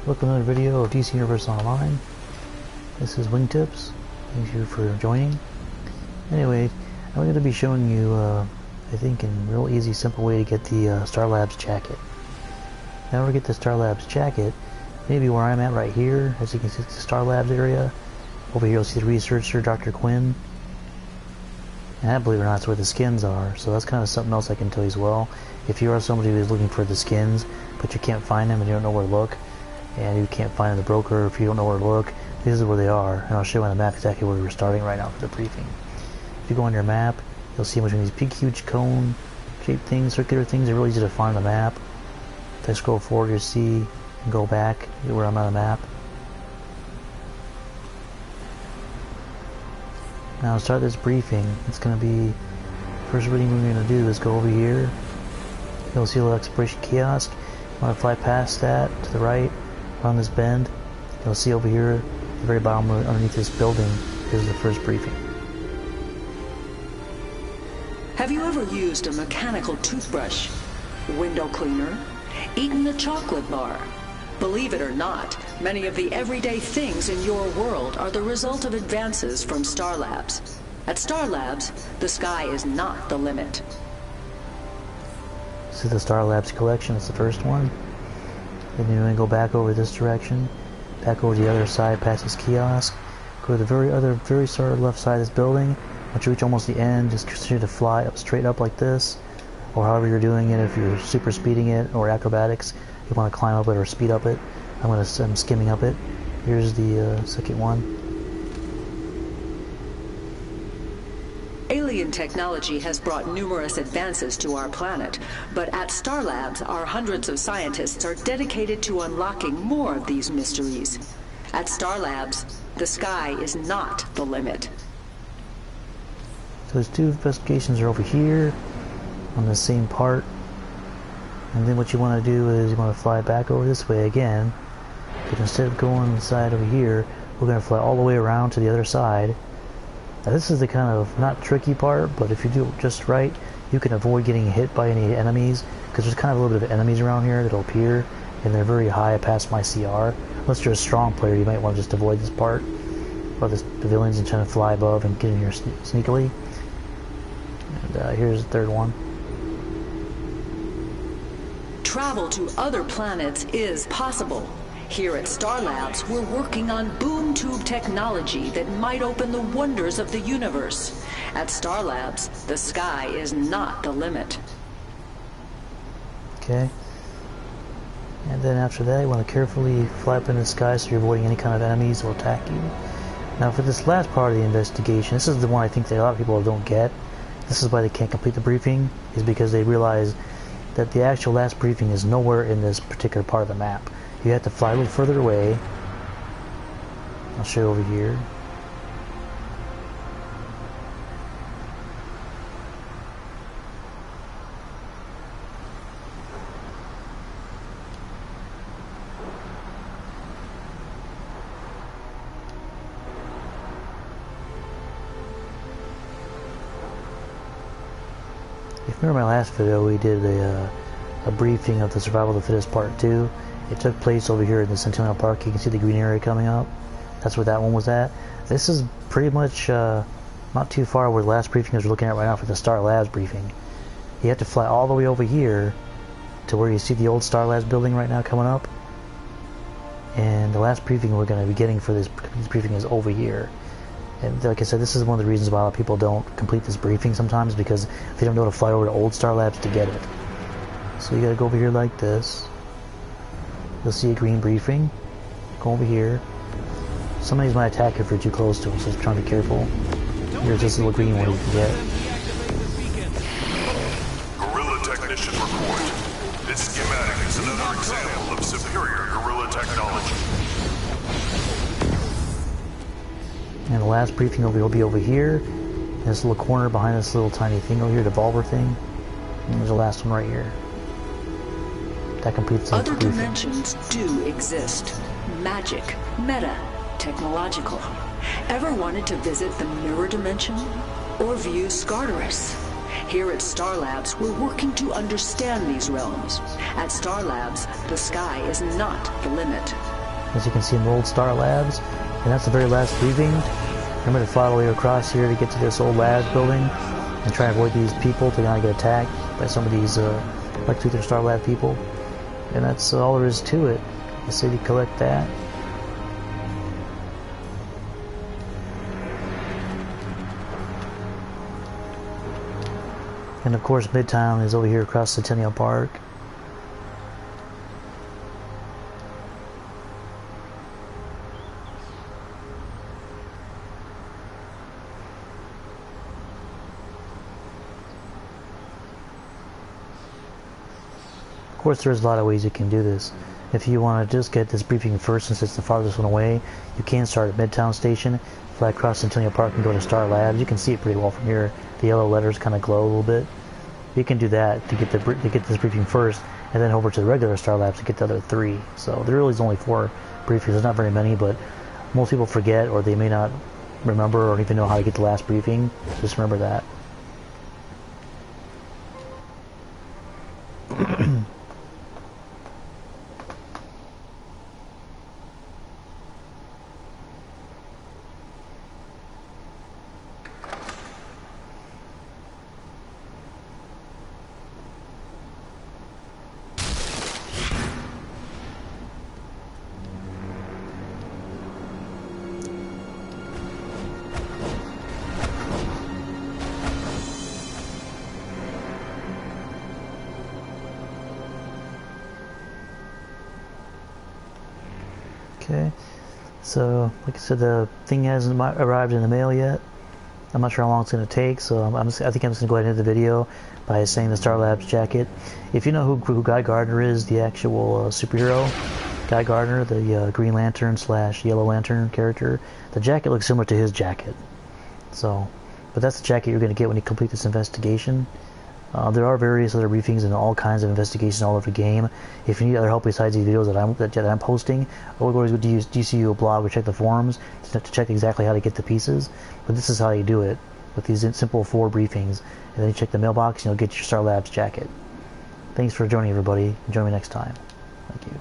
Welcome to another video of DC Universe Online. This is Wingtips. Thank you for joining. Anyway, I'm going to be showing you, I think, in a real easy, simple way to get the Star Labs jacket. Now to get the Star Labs jacket, maybe where I'm at right here, as you can see, it's the Star Labs area. Over here you'll see the researcher, Dr. Quinn. And I believe it or not, that's where the skins are. So that's kind of something else I can tell you as well. If you are somebody who is looking for the skins, but you can't find them and you don't know where to look, and you can't find the broker if you don't know where to look, this is where they are. And I'll show you on the map exactly where we're starting right now for the briefing. If you go on your map, you'll see between these big, huge cone shaped things, circular things, they're really easy to find on the map. If I scroll forward, you'll see and go back where I'm on the map. Now to start this briefing, it's going to be, first thing we're going to do is go over here. You'll see a little exploration kiosk. You want to fly past that to the right, around this bend. You'll see over here at the very bottom underneath this building is the first briefing. Have you ever used a mechanical toothbrush, window cleaner, eaten a chocolate bar? Believe it or not, many of the everyday things in your world are the result of advances from Star Labs. At Star Labs, the sky is not the limit. This is the Star Labs collection, it's the first one. Then you're going to go back over this direction, back over the other side past this kiosk, go to the very far left side of this building. Once you reach almost the end, just continue to fly up, straight up like this, or however you're doing it. If you're super speeding it or acrobatics, you want to climb up it or speed up it. I'm skimming up it. Here's the second one. Alien technology has brought numerous advances to our planet, but at Star Labs, our hundreds of scientists are dedicated to unlocking more of these mysteries. At Star Labs, the sky is not the limit. So those two investigations are over here on the same part. And then what you want to do is you want to fly back over this way again. But instead of going inside over here, we're going to fly all the way around to the other side. Now this is the kind of, not tricky part, but if you do it just right, you can avoid getting hit by any enemies, because there's kind of a little bit of enemies around here that'll appear, and they're very high past my CR. Unless you're a strong player, you might want to just avoid this part, or the pavilions, and trying to fly above and get in here sneakily. And here's the third one. Travel to other planets is possible. Here at Star Labs, we're working on boom tube technology that might open the wonders of the universe. At Star Labs, the sky is not the limit. Okay. And then after that, you want to carefully fly up in the sky so you're avoiding any kind of enemies that will attack you. Now for this last part of the investigation, this is the one I think that a lot of people don't get. This is why they can't complete the briefing, is because they realize that the actual last briefing is nowhere in this particular part of the map. You have to fly a little further away. I'll show you over here. If you remember my last video, we did a briefing of the Survival of the Fittest Part 2. It took place over here in the Centennial Park. You can see the green area coming up. That's where that one was at. This is pretty much not too far where the last briefing is we're looking at right now for the Star Labs briefing. You have to fly all the way over here to where you see the old Star Labs building right now coming up. And the last briefing we're going to be getting for this briefing is over here. And like I said, this is one of the reasons why a lot of people don't complete this briefing sometimes, because they don't know how to fly over to old Star Labs to get it. So you got to go over here like this. You'll see a green briefing. Go over here. Some of these might attack if you're too close to them, so just try to be careful. Here's this little green one you can get. Guerrilla Technician report. This schematic is another example of superior guerrilla technology. And the last briefing will be over here. In this little corner behind this little tiny thing over here, the Devolver thing. And there's the last one right here. That completes the Other briefing. dimensions do exist. Magic, meta, technological. Ever wanted to visit the mirror dimension? Or view Scarterus? Here at Star Labs, we're working to understand these realms. At Star Labs, the sky is not the limit. as you can see in the old Star Labs, and that's the very last briefing. Remember to follow your across here to get to this old labs building and try and avoid these people to not get attacked by some of these Lex Luthor Star Lab people. And that's all there is to it. The city collect that. And of course Midtown is over here across Centennial Park. Of course there's a lot of ways you can do this. If you want to just get this briefing first, since it's the farthest one away, you can start at Midtown Station, fly across Centennial Park and go to Star Labs. You can see it pretty well from here. The yellow letters kind of glow a little bit. You can do that to get this briefing first, and then over to the regular Star Labs to get the other 3. So there really is only 4 briefings. There's not very many, but most people forget, or they may not remember or even know how to get the last briefing. Just remember that. Okay, so like I said, the thing hasn't arrived in the mail yet. I'm not sure how long it's going to take, so I think I'm just going to go ahead and end the video by saying the Star Labs jacket. If you know who Guy Gardner is, the actual superhero, Guy Gardner, the Green Lantern / Yellow Lantern character, the jacket looks similar to his jacket. So, but that's the jacket you're going to get when you complete this investigation. There are various other briefings and all kinds of investigations all over the game. If you need other help besides these videos that I'm posting, always go to Dcuo blog or check the forums to check exactly how to get the pieces. But this is how you do it with these simple 4 briefings, and then you check the mailbox and you'll get your Star Labs jacket. Thanks for joining, everybody. Join me next time. Thank you.